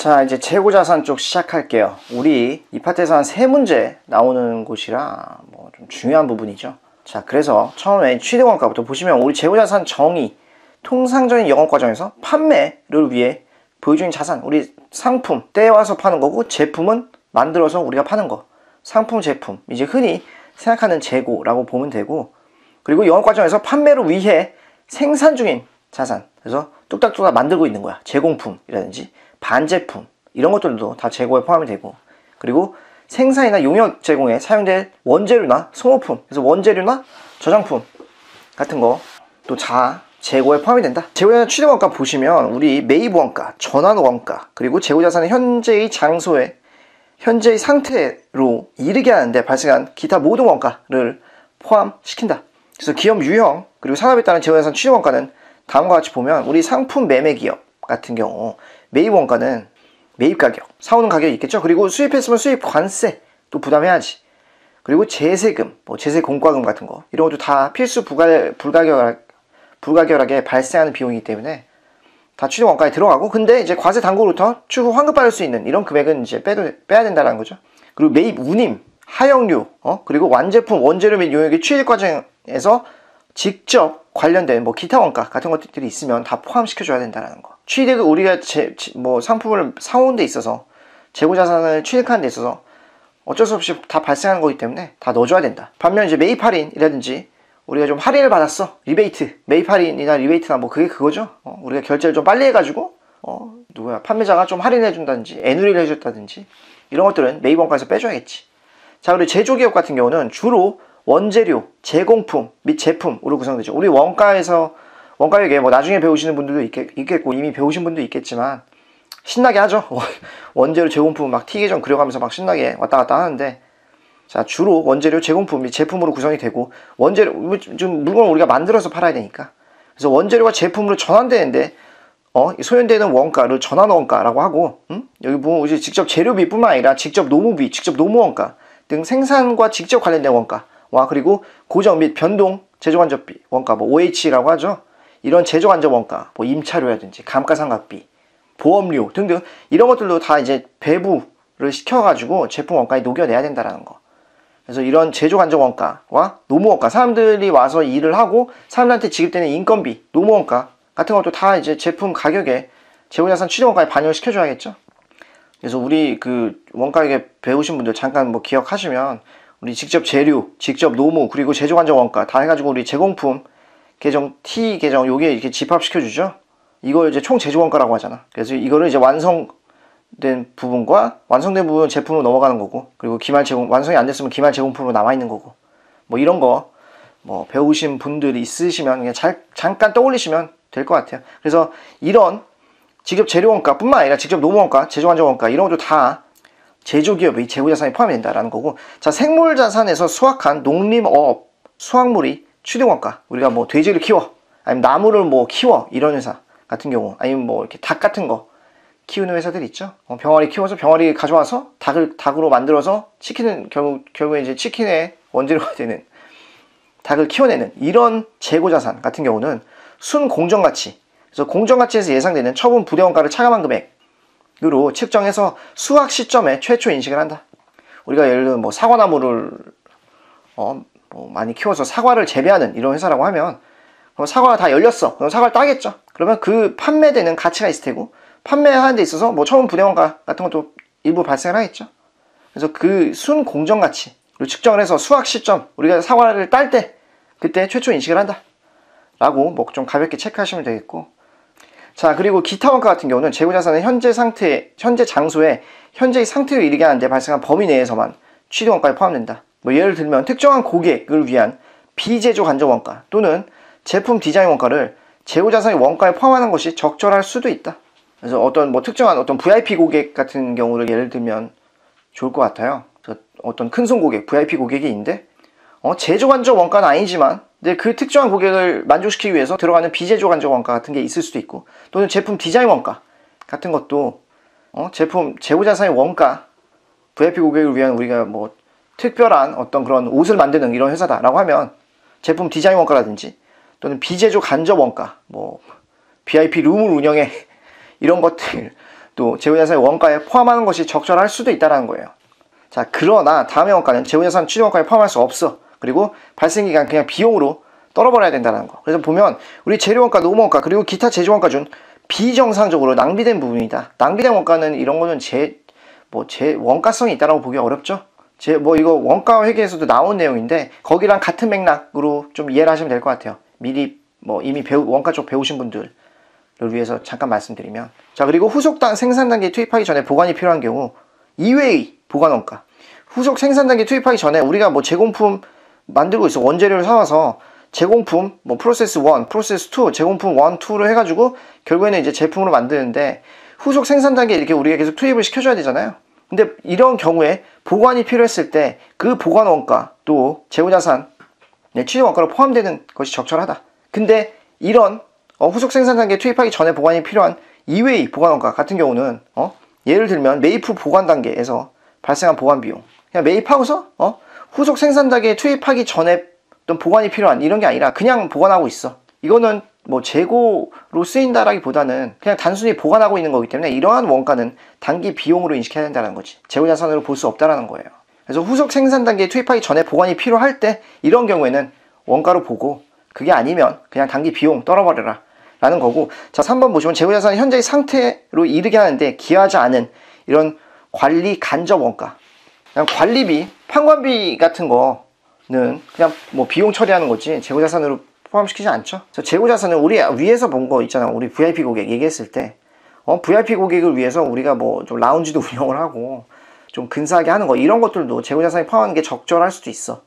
자, 이제 재고자산 쪽 시작할게요. 우리 이 파트에서 한 3문제 나오는 곳이라 뭐 좀 중요한 부분이죠. 자, 그래서 처음에 취득원가부터 보시면 우리 재고자산 정의, 통상적인 영업과정에서 판매를 위해 보유 중인 자산, 우리 상품 떼와서 파는 거고, 제품은 만들어서 우리가 파는 거, 상품, 제품, 이제 흔히 생각하는 재고라고 보면 되고, 그리고 영업과정에서 판매를 위해 생산 중인 자산, 그래서 뚝딱뚝딱 만들고 있는 거야. 제공품이라든지 반제품, 이런 것들도 다 재고에 포함이 되고, 그리고 생산이나 용역 제공에 사용될 원재료나 소모품, 그래서 원재료나 저장품 같은 거 또 다 재고에 포함이 된다. 재고자산 취득원가 보시면 우리 매입원가, 전환원가, 그리고 재고자산의 현재의 장소에 현재의 상태로 이르게 하는데 발생한 기타 모든 원가를 포함시킨다. 그래서 기업 유형 그리고 산업에 따른 재고자산 취득원가는 다음과 같이 보면, 우리 상품 매매 기업 같은 경우 매입원가는 매입가격, 사오는 가격이 있겠죠. 그리고 수입했으면 수입 관세 또 부담해야지. 그리고 제세금, 뭐 제세 공과금 같은 거, 이런 것도 다 필수 불가결하게 발생하는 비용이기 때문에 다 취득원가에 들어가고, 근데 이제 과세 당국으로부터 추후 환급받을 수 있는 이런 금액은 이제 빼야 된다는 거죠. 그리고 매입 운임, 하역료, 그리고 완제품, 원재료 및 용역의 취득 과정에서 직접 관련된 뭐 기타 원가 같은 것들이 있으면 다 포함시켜줘야 된다는 거. 취득을 우리가 뭐 상품을 사오는 데 있어서, 재고자산을 취득하는 데 있어서 어쩔 수 없이 다 발생하는 거기 때문에 다 넣어줘야 된다. 반면 이제 매입 할인이라든지 우리가 좀 할인을 받았어, 리베이트, 매입 할인이나 리베이트나 뭐 그게 그거죠. 우리가 결제를 좀 빨리 해가지고 판매자가 좀 할인해 준다든지 애누리를 해줬다든지 이런 것들은 매입 원가에서 빼줘야겠지. 자, 그리고 제조기업 같은 경우는 주로 원재료, 제공품 및 제품으로 구성되죠. 우리 원가액에 뭐 나중에 배우시는 분들도 있겠고 이미 배우신 분도 있겠지만 신나게 하죠. 원재료, 제공품 막 T계정 그려가면서 막 신나게 왔다 갔다 하는데, 자, 주로 원재료, 제공품 및 제품으로 구성이 되고, 원재료, 좀 물건을 우리가 만들어서 팔아야 되니까, 그래서 원재료가 제품으로 전환되는데 소요되는 원가를 전환원가라고 하고, 여기 보면 이제 직접 재료비뿐만 아니라 직접 노무비, 직접 노무원가 등 생산과 직접 관련된 원가와, 그리고 고정 및 변동 제조간접비 원가, 뭐 OH라고 하죠. 이런 제조간접 원가, 뭐 임차료라든지 감가상각비, 보험료 등등 이런 것들도 다 이제 배부를 시켜가지고 제품 원가에 녹여내야 된다는 거. 그래서 이런 제조간접 원가와 노무원가, 사람들이 와서 일을 하고 사람들한테 지급되는 인건비, 노무원가 같은 것도 다 이제 제품 가격에 재고자산 취득원가에 반영을 시켜줘야겠죠. 그래서 우리 그 원가액에 배우신 분들 잠깐 뭐 기억하시면, 우리 직접 재료, 직접 노무, 그리고 제조간접 원가 다 해가지고 우리 제공품 계정, T 계정 요게 이렇게 집합시켜주죠. 이걸 이제 총 제조원가라고 하잖아. 그래서 이거를 이제 완성된 부분과 완성된 부분 제품으로 넘어가는 거고, 그리고 기말 제공, 완성이 안 됐으면 기말 제공품으로 남아있는 거고, 뭐 이런 거 뭐 배우신 분들이 있으시면 그냥 잠깐 떠올리시면 될 것 같아요. 그래서 이런 직접 재료원가 뿐만 아니라 직접 노무원가, 제조간접원가 이런 것도 다 제조기업의 재고자산에 포함이 된다라는 거고, 자, 생물자산에서 수확한 농림업 수확물이 취득원가, 우리가 뭐 돼지를 키워, 아니면 나무를 뭐 키워, 이런 회사 같은 경우, 아니면 뭐 이렇게 닭 같은 거 키우는 회사들 있죠. 병아리 키워서 병아리 가져와서 닭으로 만들어서 치킨은 결국에 이제 치킨의 원재료가 되는 닭을 키워내는 이런 재고자산 같은 경우는 순공정가치, 그래서 공정가치에서 예상되는 처분 부대원가를 차감한 금액으로 측정해서 수확 시점에 최초 인식을 한다. 우리가 예를 들면 뭐 사과나무를 뭐 많이 키워서 사과를 재배하는 이런 회사라고 하면, 그럼 사과가 다 열렸어. 그럼 사과를 따겠죠. 그러면 그 판매되는 가치가 있을 테고, 판매하는 데 있어서 뭐 처분 부대원가 같은 것도 일부 발생을 하겠죠. 그래서 그 순공정가치를 측정을 해서 수확 시점, 우리가 사과를 딸 때 그때 최초 인식을 한다 라고 뭐 좀 가볍게 체크하시면 되겠고, 자, 그리고 기타 원가 같은 경우는 재고자산의 현재 장소에 현재의 상태로 이르게 하는데 발생한 범위 내에서만 취득원가에 포함된다. 뭐 예를 들면 특정한 고객을 위한 비제조 간접 원가 또는 제품 디자인 원가를 재고자산의 원가에 포함하는 것이 적절할 수도 있다. 그래서 어떤 뭐 특정한 어떤 VIP 고객 같은 경우를 예를 들면 좋을 것 같아요. 어떤 큰손 고객, VIP 고객이 있는데 제조 간접 원가는 아니지만 근데 그 특정한 고객을 만족시키기 위해서 들어가는 비제조 간접 원가 같은 게 있을 수도 있고, 또는 제품 디자인 원가 같은 것도 제품 재고자산의 원가, VIP 고객을 위한 우리가 뭐 특별한 어떤 그런 옷을 만드는 이런 회사다라고 하면 제품 디자인 원가라든지, 또는 비제조 간접 원가, 뭐 VIP 룸을 운영해 이런 것들 또 재고자산의 원가에 포함하는 것이 적절할 수도 있다는 거예요. 자, 그러나 다음의 원가는 재고자산 취득원가에 포함할 수 없어. 그리고 발생기간 그냥 비용으로 떨어버려야 된다는 거. 그래서 보면 우리 재료원가, 노무원가, 그리고 기타 제조원가 중 비정상적으로 낭비된 부분이다. 낭비된 원가는 이런 거는 제 원가성이 있다라고 보기 어렵죠. 이거 원가 회계에서도 나온 내용인데 거기랑 같은 맥락으로 좀 이해를 하시면 될 것 같아요. 미리 이미 원가 쪽 배우신 분들을 위해서 잠깐 말씀드리면, 자, 그리고 후속 생산 단계에 투입하기 전에 보관이 필요한 경우 이외의 보관 원가. 후속 생산 단계 투입하기 전에 우리가 제공품 만들고 있어. 원재료를 사와서 제공품 프로세스 1, 프로세스 2, 제공품 1, 2로 해가지고 결국에는 이제 제품으로 만드는데 후속 생산 단계에 이렇게 우리가 계속 투입을 시켜줘야 되잖아요. 근데 이런 경우에 보관이 필요했을 때 그 보관 원가 또 재고자산 취득 원가로 포함되는 것이 적절하다. 근데 이런 후속 생산 단계에 투입하기 전에 보관이 필요한 이외의 보관 원가 같은 경우는 예를 들면 매입 후 보관 단계에서 발생한 보관 비용, 그냥 매입하고서 후속 생산 단계에 투입하기 전에 어떤 보관이 필요한 이런 게 아니라 그냥 보관하고 있어. 이거는 재고로 쓰인다라기보다는 그냥 단순히 보관하고 있는 거기 때문에 이러한 원가는 단기 비용으로 인식해야 된다는 거지. 재고자산으로 볼 수 없다라는 거예요. 그래서 후속 생산 단계에 투입하기 전에 보관이 필요할 때 이런 경우에는 원가로 보고, 그게 아니면 그냥 단기 비용 떨어버려라 라는 거고. 자, 3번 보시면 재고자산은 현재의 상태로 이르게 하는데 기여하지 않은 이런 관리 간접 원가, 그냥 관리비, 판관비 같은 거는 그냥 비용 처리하는 거지 재고자산으로 포함시키지 않죠. 재고자산은 우리 위에서 본 거 있잖아. 우리 VIP 고객 얘기했을 때 VIP 고객을 위해서 우리가 좀 라운지도 운영을 하고 좀 근사하게 하는 거, 이런 것들도 재고자산에 포함하는 게 적절할 수도 있어.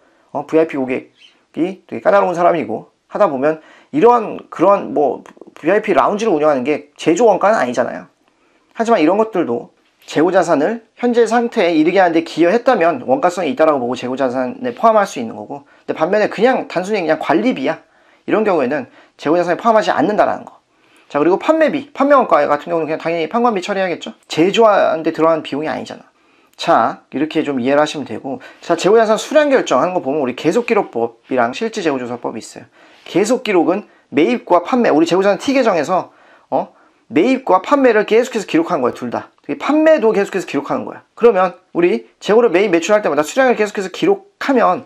VIP 고객이 되게 까다로운 사람이고 하다 보면 그런 VIP 라운지를 운영하는 게 제조 원가는 아니잖아요. 하지만 이런 것들도 재고자산을 현재 상태에 이르게 하는데 기여했다면 원가성이 있다라고 보고 재고자산에 포함할 수 있는 거고, 근데 반면에 단순히 그냥 관리비야, 이런 경우에는 재고자산에 포함하지 않는다라는 거. 자, 그리고 판매비, 판매원가 같은 경우는 그냥 당연히 판관비 처리해야겠죠. 제조하는데 들어간 비용이 아니잖아. 자, 이렇게 좀 이해를 하시면 되고, 자, 재고자산 수량 결정하는 거 보면 우리 계속기록법이랑 실질재고조사법이 있어요. 계속기록은 매입과 판매, 우리 재고자산 T 계정에서 매입과 판매를 계속해서 기록하는 거야, 둘 다. 판매도 계속해서 기록하는 거야. 그러면 우리 재고를 매입 매출할 때마다 수량을 계속해서 기록하면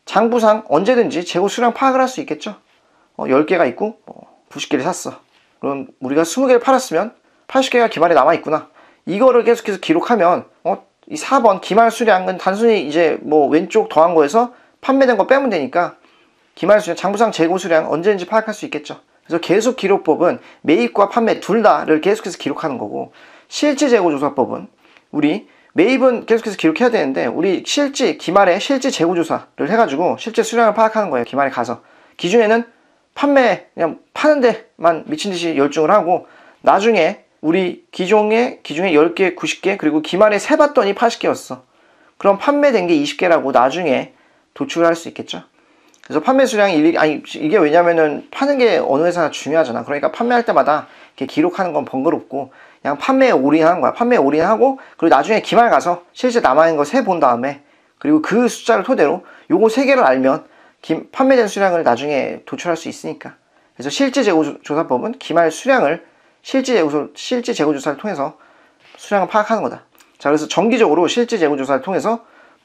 장부상 언제든지 재고 수량 파악을 할 수 있겠죠. 10개가 있고 90개를 샀어. 그럼 우리가 20개를 팔았으면 80개가 기말에 남아있구나. 이거를 계속해서 기록하면 이 4번 기말 수량은 단순히 이제 왼쪽 더한 거에서 판매된 거 빼면 되니까 기말 수량, 장부상 재고 수량 언제든지 파악할 수 있겠죠. 그래서 계속 기록법은 매입과 판매 둘 다를 계속해서 기록하는 거고, 실질재고조사법은 우리 매입은 계속해서 기록해야 되는데 우리 기말에 실질 재고조사를 해가지고 실제 수량을 파악하는 거예요. 기말에 가서 기준에는 판매 그냥 파는 데만 미친듯이 열중을 하고, 나중에 우리 기종에 10개, 90개, 그리고 기말에 세봤더니 80개였어. 그럼 판매된 게 20개라고 나중에 도출을 할 수 있겠죠. 그래서 판매 수량이 이게 왜냐면은 파는 게 어느 회사나 중요하잖아. 그러니까 판매할 때마다 이렇게 기록하는 건 번거롭고 그냥 판매에 올인하는 거야. 판매에 올인하고, 그리고 나중에 기말 가서 실제 남아있는 거 세 본 다음에, 그리고 그 숫자를 토대로 요거 3개를 알면 판매된 수량을 나중에 도출할 수 있으니까. 그래서 실질재고조사법은 기말 수량을 실질재고조사를 통해서 수량을 파악하는 거다. 자, 그래서 정기적으로 실질재고조사를 통해서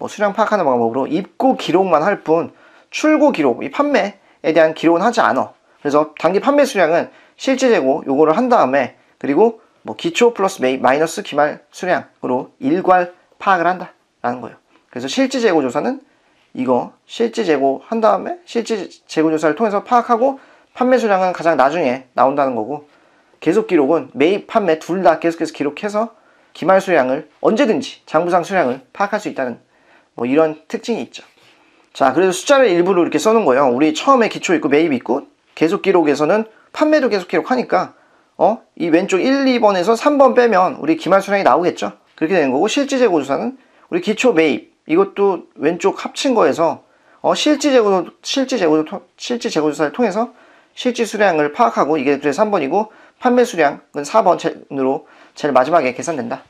수량 파악하는 방법으로 입고 기록만 할 뿐 출고 기록, 이 판매에 대한 기록은 하지 않아. 그래서 단기 판매 수량은 실질재고 요거를 한 다음에, 그리고 기초 플러스 매입 마이너스 기말 수량으로 일괄 파악을 한다라는 거예요. 그래서 실질재고조사는 이거 실질재고 한 다음에 실질재고조사를 통해서 파악하고, 판매 수량은 가장 나중에 나온다는 거고, 계속 기록은 매입, 판매 둘 다 계속해서 기록해서 기말 수량을 언제든지 장부상 수량을 파악할 수 있다는 이런 특징이 있죠. 자, 그래서 숫자를 일부러 이렇게 써놓은 거예요. 우리 처음에 기초 있고 매입 있고, 계속 기록에서는 판매도 계속 기록하니까 이 왼쪽 1, 2번에서 3번 빼면 우리 기말 수량이 나오겠죠. 그렇게 되는 거고, 실질재고조사는 우리 기초 매입 이것도 왼쪽 합친 거에서 실질재고조사를 통해서 실질 수량을 파악하고, 이게 그래서 3번이고 판매 수량은 4번으로 제일 마지막에 계산된다.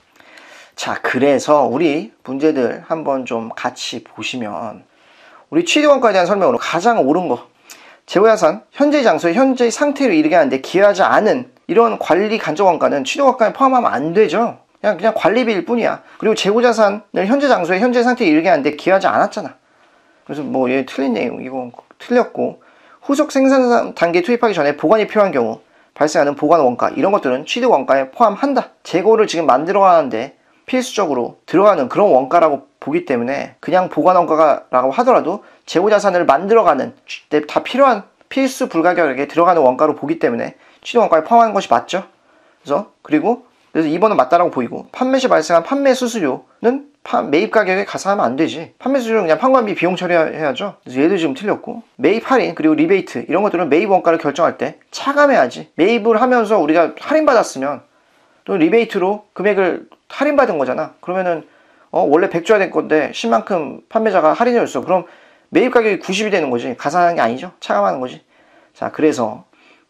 자, 그래서 우리 문제들 한번 좀 같이 보시면, 우리 취득원가에 대한 설명으로 가장 옳은 거, 재고자산 현재의 장소에 현재의 상태로 이르게 하는데 기여하지 않은 이런 관리 간접 원가는 취득 원가에 포함하면 안 되죠. 그냥 관리비일 뿐이야. 그리고 재고자산을 현재 장소에 현재 상태에 이르게 하는데 기여하지 않았잖아. 그래서 뭐 얘 틀린 내용, 이거 틀렸고, 후속 생산 단계 투입하기 전에 보관이 필요한 경우 발생하는 보관 원가, 이런 것들은 취득 원가에 포함한다. 재고를 지금 만들어 가는데 필수적으로 들어가는 그런 원가라고 보기 때문에 그냥 보관 원가라고 하더라도 재고자산을 만들어가는 때 다 필요한 필수 불가결하게 들어가는 원가로 보기 때문에 취득 원가에 포함하는 것이 맞죠. 그래서 2번은 맞다라고 보이고, 판매 시 발생한 판매 수수료는 매입 가격에 가산하면 안 되지. 판매 수수료는 그냥 판관비 비용 처리해야죠. 그래서 얘도 지금 틀렸고, 매입 할인 그리고 리베이트 이런 것들은 매입 원가를 결정할 때 차감해야지. 매입을 하면서 우리가 할인 받았으면 또 리베이트로 금액을 할인받은 거잖아. 그러면은 원래 100 줘야 될 건데 10만큼 판매자가 할인해 줬어. 그럼 매입 가격이 90이 되는 거지. 가산하는 게 아니죠. 차감하는 거지. 자, 그래서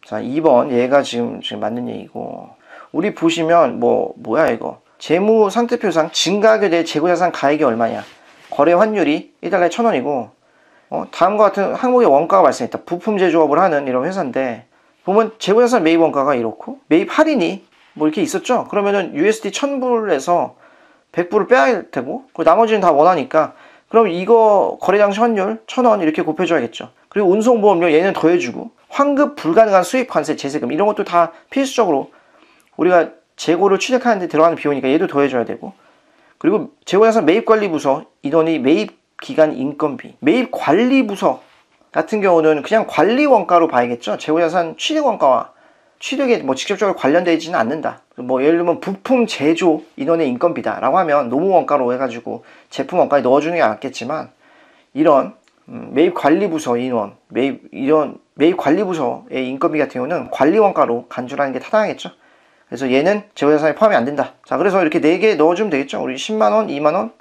2번 얘가 지금 맞는 얘기고, 우리 보시면 뭐야 이거, 재무 상태표상 증가하게 될 재고자산 가액이 얼마냐. 거래 환율이 1달러에 1,000원이고, 다음과 같은 항목의 원가가 발생했다. 부품 제조업을 하는 이런 회사인데, 보면 재고자산 매입 원가가 이렇고 매입 할인이 뭐 이렇게 있었죠. 그러면은 USD 1,000불에서 100불을 빼야 할 테고, 나머지는 다 원하니까 그럼 이거 거래 당시 환율 1,000원 이렇게 곱해줘야겠죠. 그리고 운송보험료 얘는 더해주고, 환급 불가능한 수입 관세 재세금 이런 것도 다 필수적으로 우리가 재고를 취득하는 데 들어가는 비용이니까 얘도 더해줘야 되고, 그리고 재고자산 매입관리부서 인원이 매입기간 인건비, 매입관리부서 같은 경우는 그냥 관리 원가로 봐야겠죠. 재고자산 취득 원가와 취득에 뭐 직접적으로 관련되지는 않는다. 뭐 예를 들면 부품 제조 인원의 인건비다 라고 하면 노무 원가로 해가지고 제품 원가에 넣어주는 게 낫겠지만, 이런 매입관리부서 인원, 매입관리부서의 인건비 같은 경우는 관리 원가로 간주하는 게 타당하겠죠. 그래서 얘는 재고자산에 포함이 안 된다. 자, 그래서 이렇게 4개 넣어주면 되겠죠. 우리 10만원, 2만원,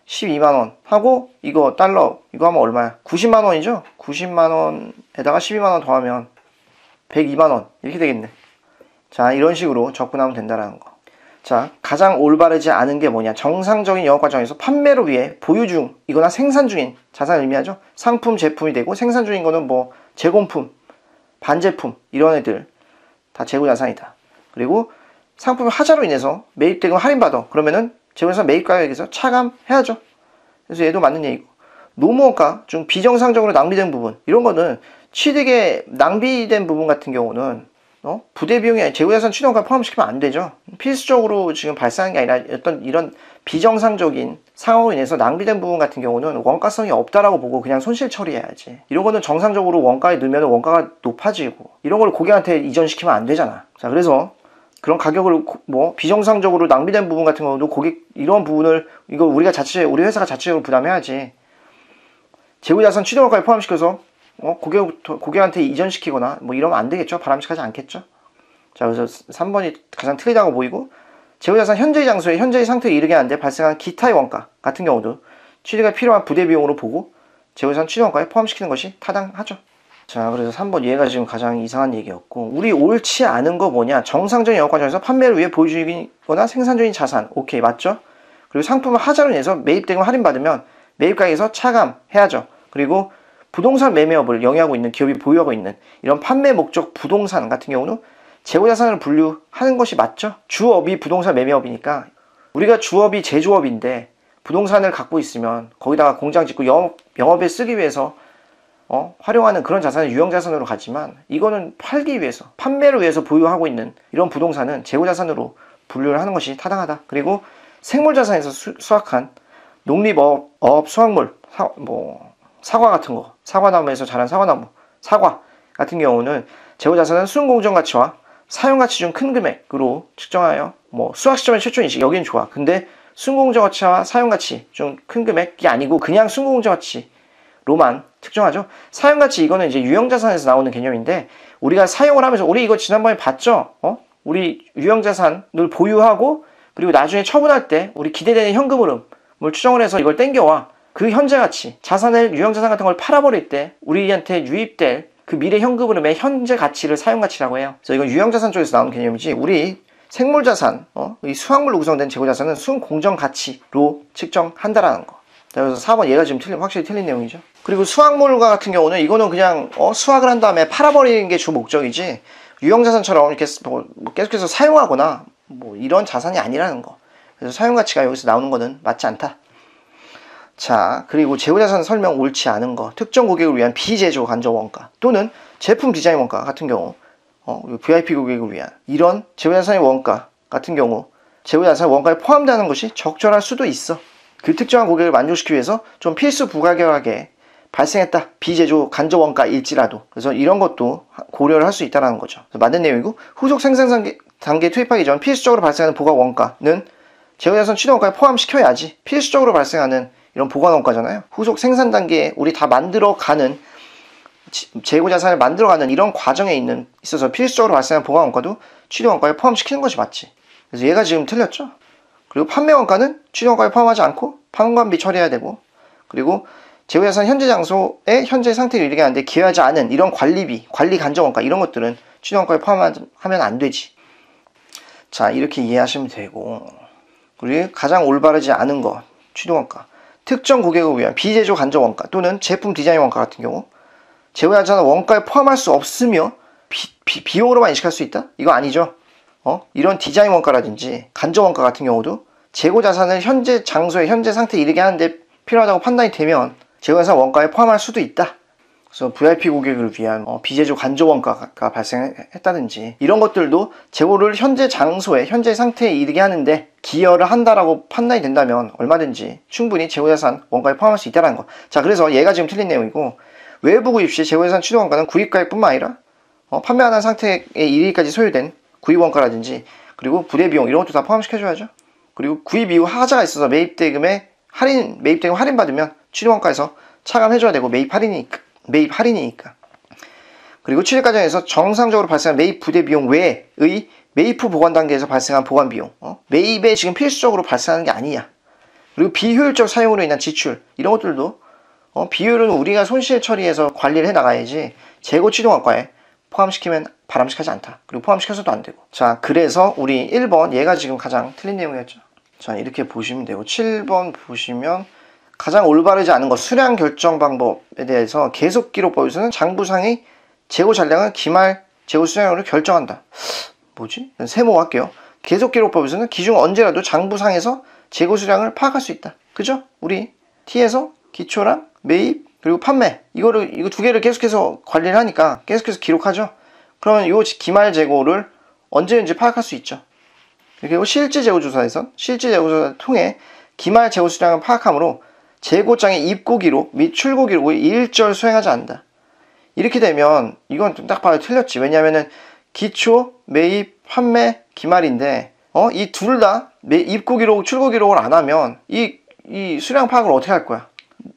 12만원 하고, 이거 달러 이거 하면 얼마야? 90만원이죠. 90만원에다가 12만원 더하면 102만원 이렇게 되겠네. 자, 이런 식으로 접근하면 된다는 거. 자, 가장 올바르지 않은 게 뭐냐. 정상적인 영업 과정에서 판매를 위해 보유 중 이거나 생산 중인 자산을 의미하죠. 상품, 제품이 되고, 생산 중인 거는 뭐 재공품, 반제품 이런 애들 다 재고자산이다. 그리고 상품을 하자로 인해서 매입대금 할인받아. 그러면은 재고자산 매입가격에서 차감해야죠. 그래서 얘도 맞는 얘기고, 노무원가 중 비정상적으로 낭비된 부분, 이런 거는 취득에 낭비된 부분 같은 경우는 부대 비용이 아니라 재고자산 취득원가 포함시키면 안 되죠. 필수적으로 지금 발생한 게 아니라 어떤 이런 비정상적인 상황으로 인해서 낭비된 부분 같은 경우는 원가성이 없다라고 보고 그냥 손실 처리해야지. 이런 거는 정상적으로 원가에 넣으면 원가가 높아지고, 이런 걸 고객한테 이전시키면 안 되잖아. 자, 그래서 그런 가격을 비정상적으로 낭비된 부분 같은 경우도 이런 부분을 이거 우리 회사가 자체적으로 부담해야지. 재고자산 취득원가에 포함시켜서 고객한테 이전시키거나 뭐 이러면 안 되겠죠. 바람직하지 않겠죠. 자, 그래서 3번이 가장 틀리다고 보이고, 재고자산 현재의 장소에 현재의 상태에 이르게 하는데 발생한 기타의 원가 같은 경우도 취득에 필요한 부대 비용으로 보고 재고자산 취득원가에 포함시키는 것이 타당하죠. 자, 그래서 3번 얘가 지금 가장 이상한 얘기였고, 우리 옳지 않은 거 뭐냐. 정상적인 영업 과정에서 판매를 위해 보유 중이거나 생산 중인 자산, 오케이, 맞죠? 그리고 상품을 하자로 인해서 매입대금 할인받으면 매입가격에서 차감해야죠. 그리고 부동산 매매업을 영위하고 있는 기업이 보유하고 있는 이런 판매 목적 부동산 같은 경우는 재고자산을 분류하는 것이 맞죠. 주업이 부동산 매매업이니까, 우리가 주업이 제조업인데 부동산을 갖고 있으면 거기다가 공장 짓고 영업에 쓰기 위해서 활용하는 그런 자산은 유형자산으로 가지만, 이거는 팔기 위해서, 판매를 위해서 보유하고 있는 이런 부동산은 재고자산으로 분류를 하는 것이 타당하다. 그리고 생물자산에서 수확한 농립업 수확물, 사과 같은 거, 사과나무에서 자란 사과나무, 사과 같은 경우는 재고자산은 순공정가치와 사용가치 중 큰 금액으로 측정하여 수확 시점의 최초 인식, 여기는 좋아. 근데 순공정가치와 사용가치 중 큰 금액이 아니고 그냥 순공정가치로만 측정하죠. 사용가치 이거는 이제 유형자산에서 나오는 개념인데, 우리가 사용을 하면서, 우리 이거 지난번에 봤죠? 우리 유형자산을 보유하고 그리고 나중에 처분할 때 우리 기대되는 현금 흐름을 추정을 해서 이걸 땡겨와 그 현재 가치, 자산을 유형자산 같은 걸 팔아버릴 때 우리한테 유입될 그 미래 현금 흐름의 현재 가치를 사용가치라고 해요. 그래서 이건 유형자산 쪽에서 나오는 개념이지, 우리 생물자산, 이 수확물로 구성된 재고자산은 순공정가치로 측정한다라는 거. 그래서 4번 얘가 지금 확실히 틀린 내용이죠. 그리고 수확물과 같은 경우는 이거는 그냥 수확을 한 다음에 팔아버리는 게 주 목적이지, 유형자산처럼 이렇게 뭐 계속해서 사용하거나 뭐 이런 자산이 아니라는 거. 그래서 사용가치가 여기서 나오는 거는 맞지 않다. 자, 그리고 재고자산 설명 옳지 않은 거. 특정 고객을 위한 비제조 간접 원가 또는 제품 디자인 원가 같은 경우, VIP 고객을 위한 이런 재고자산의 원가 같은 경우 재고자산 원가에 포함되는 것이 적절할 수도 있어. 그 특정한 고객을 만족시키기 위해서 좀 필수 부가결하게 발생했다. 비제조 간접 원가일지라도. 그래서 이런 것도 고려를 할 수 있다는 거죠. 맞는 내용이고, 후속 생산 단계 투입하기 전 필수적으로 발생하는 보관 원가는 재고자산 취득 원가에 포함시켜야지. 필수적으로 발생하는 이런 보관 원가잖아요. 후속 생산 단계에 우리 다 만들어가는, 재고자산을 만들어가는 이런 과정에 있어서 필수적으로 발생하는 보관 원가도 취득 원가에 포함시키는 것이 맞지. 그래서 얘가 지금 틀렸죠. 그리고 판매 원가는 취득 원가에 포함하지 않고 판관비 처리해야 되고, 그리고 재고자산 현재 장소의 현재 상태를 이르게 하는데 기여하지 않은 이런 관리비, 관리 간접 원가 이런 것들은 취득 원가에 포함하면 안 되지. 자, 이렇게 이해하시면 되고, 그리고 가장 올바르지 않은 거 취득 원가. 특정 고객을 위한 비제조 간접 원가 또는 제품 디자인 원가 같은 경우 재고자산 원가에 포함할 수 없으며 비용으로만 인식할 수 있다? 이거 아니죠. 이런 디자인 원가라든지 간접 원가 같은 경우도 재고자산을 현재 장소에 현재 상태에 이르게 하는데 필요하다고 판단이 되면 재고자산 원가에 포함할 수도 있다. 그래서 VIP 고객을 위한 비제조 간접 원가가 발생했다든지 이런 것들도 재고를 현재 장소에 현재 상태에 이르게 하는데 기여를 한다라고 판단이 된다면 얼마든지 충분히 재고자산 원가에 포함할 수 있다는 거. 자, 그래서 얘가 지금 틀린 내용이고, 외부 구입 시 재고자산 취득 원가는 구입가액뿐만 아니라 판매하는 상태에 이르기까지 소요된 구입 원가라든지 그리고 부대 비용 이런 것도 다 포함시켜줘야죠. 그리고 구입 이후 하자가 있어서 매입대금 할인 받으면 취득 원가에서 차감해줘야 되고 매입 할인이니까. 그리고 취득 과정에서 정상적으로 발생한 매입 부대 비용 외의 매입 후 보관 단계에서 발생한 보관 비용, 매입에 지금 필수적으로 발생하는 게 아니야. 그리고 비효율적 사용으로 인한 지출 이런 것들도 비효율은 우리가 손실 처리해서 관리를 해 나가야지 재고 취득 원가에 포함시키면 바람직하지 않다. 그리고 포함시켜서도 안 되고. 자, 그래서 우리 1번 얘가 지금 가장 틀린 내용이었죠. 자, 이렇게 보시면 되고 7번 보시면 가장 올바르지 않은 것 수량 결정 방법에 대해서 계속 기록법에서는 장부상의 재고 잔량을 기말 재고 수량으로 결정한다. 뭐지? 세모할게요. 계속 기록법에서는 기중 언제라도 장부상에서 재고 수량을 파악할 수 있다. 그죠? 우리 T에서 기초랑 매입 그리고 판매 이거 두 개를 계속해서 관리를 하니까 계속해서 기록하죠. 그러면 이 기말 재고를 언제든지 파악할 수 있죠. 그리고 실질 재고 조사에선 실질 재고 조사를 통해 기말 재고 수량을 파악하므로 재고장의 입고 기록 및 출고 기록을 일절 수행하지 않는다. 이렇게 되면 이건 좀 딱 봐도 틀렸지. 왜냐하면은 기초, 매입, 판매, 기말인데 이 둘 다 입고 기록, 출고 기록을 안 하면 이 수량 파악을 어떻게 할 거야?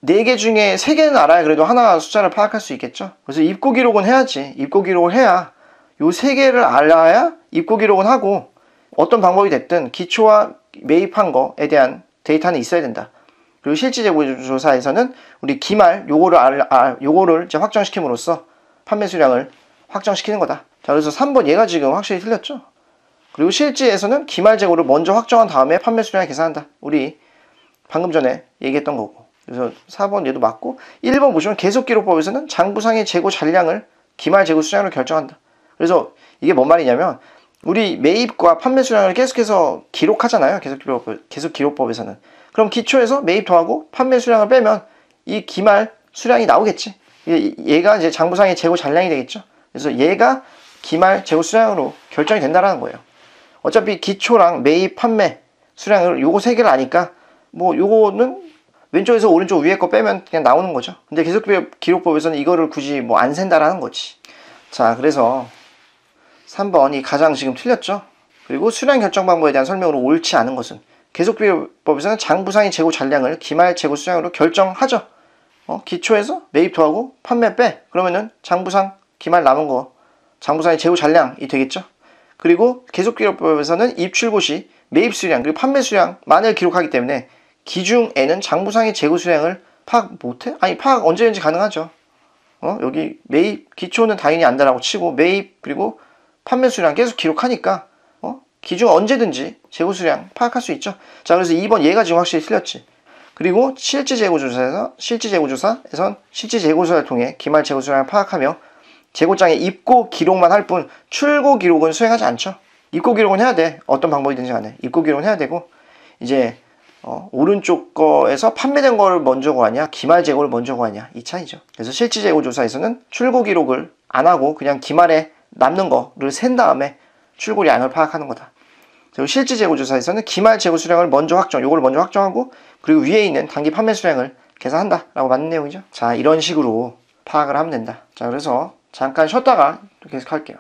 4개 중에 3개는 알아야 그래도 하나 숫자를 파악할 수 있겠죠? 그래서 입고 기록은 해야지. 입고 기록을 해야 요 3개를 알아야 입고 기록은 하고 어떤 방법이 됐든 기초와 매입한 거에 대한 데이터는 있어야 된다. 그리고 실질 재고 조사에서는 우리 기말 요거를 이제 확정시킴으로써 판매 수량을 확정시키는 거다. 자, 그래서 3번 얘가 지금 확실히 틀렸죠? 그리고 실질에서는 기말 재고를 먼저 확정한 다음에 판매 수량을 계산한다. 우리 방금 전에 얘기했던 거고. 그래서 4번 얘도 맞고 1번 보시면 계속 기록법에서는 장부상의 재고 잔량을 기말 재고 수량으로 결정한다. 그래서 이게 뭔 말이냐면 우리 매입과 판매 수량을 계속해서 기록하잖아요. 계속 기록법에서는. 그럼 기초에서 매입 더하고 판매 수량을 빼면 이 기말 수량이 나오겠지. 얘가 이제 장부상의 재고 잔량이 되겠죠. 그래서 얘가 기말 재고 수량으로 결정이 된다라는 거예요. 어차피 기초랑 매입, 판매 수량을 요거 3개를 아니까 뭐 요거는 왼쪽에서 오른쪽 위에 거 빼면 그냥 나오는 거죠. 근데 계속 기록법에서는 이거를 굳이 뭐 안 센다라는 거지. 자, 그래서 3번이 가장 지금 틀렸죠. 그리고 수량 결정 방법에 대한 설명으로 옳지 않은 것은 계속비율법에서는 장부상의 재고 잔량을 기말 재고 수량으로 결정하죠. 기초에서 매입 더하고 판매 빼. 그러면은 장부상 기말 남은 거 장부상의 재고 잔량이 되겠죠. 그리고 계속비율법에서는 입출고 시 매입 수량 그리고 판매 수량만을 기록하기 때문에 기중에는 장부상의 재고 수량을 파악 못해? 아니 파악 언제든지 가능하죠. 여기 매입 기초는 당연히 안다라고 치고 매입 그리고 판매 수량 계속 기록하니까 기중 언제든지 재고 수량 파악할 수 있죠. 자, 그래서 2번 얘가 지금 확실히 틀렸지. 그리고 실질 재고 조사에선 실질 재고 조사를 통해 기말 재고 수량을 파악하며 재고장에 입고 기록만 할 뿐 출고 기록은 수행하지 않죠. 입고 기록은 해야 돼. 어떤 방법이든지 간에 입고 기록은 해야 되고, 이제 오른쪽 거에서 판매된 거를 먼저 구하냐 기말 재고를 먼저 구하냐 이 차이죠. 그래서 실질 재고 조사에서는 출고 기록을 안 하고 그냥 기말에 남는 거를 센 다음에 출고량을 파악하는 거다. 그리고 실질 재고 조사에서는 기말 재고 수량을 먼저 요걸 먼저 확정하고, 그리고 위에 있는 단기 판매 수량을 계산한다 라고 맞는 내용이죠. 자, 이런 식으로 파악을 하면 된다. 자, 그래서 잠깐 쉬었다가 계속 할게요.